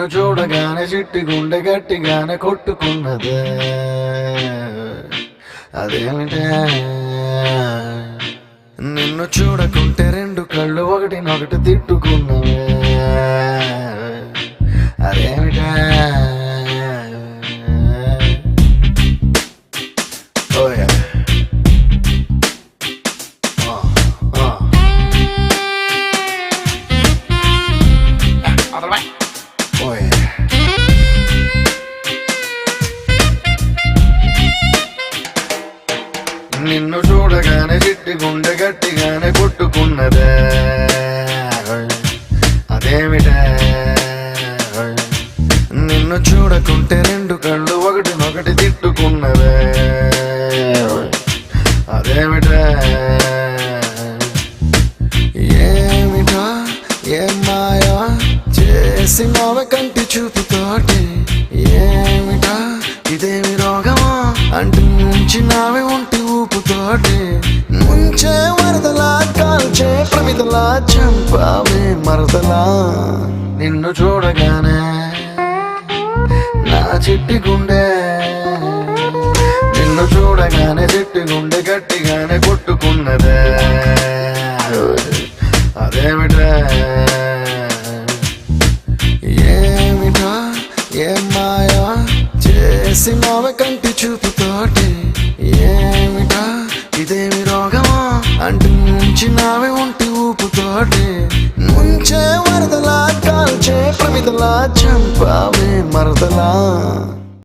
నిన్ను చూడగానే చిట్టి గుండె గట్టిగానే కొట్టుకున్నదే అదేమిటే నిన్ను చూడకుంటే రెండు కళ్ళు ఒకటినొకటి తిట్టుకున్నవే అదేమిటే ఓయ్ నిన్ను చూడగానే చిట్టి గుండె గట్టిగానే కొట్టుకున్నదే అదేమిటే నిన్ను చూడకుంటే రెండు కళ్ళు ఒకటినొకటి తిట్టుకున్నదే అదేమిటే ఏమిటా ఏం మాయా చేసినవ కంటి చూపుతోటి ఏమిటా ఇదేమి రోగమా అంటూ ముంచినావే ఒంటి ఊపుతోటి ముంచే వరదలా కాల్చే ప్రమిదలా చంపావే మరదలా నిన్ను చూడగానే నా చిట్టి గుండె నిన్ను చూడగానే చిట్టి గుండె గట్టిగానే కొట్టుకున్నదే అదేమిటే ఏమిటా ఏం మాయా చేసినవ కంటి చూపుతోటి ఏమిటా ఇదేమి రోగమా అంటూ ముంచినావే ఒంటి ఊపుతోటి ముంచే వరదలా కాల్చే ప్రమిదలా చంపావే మరదలా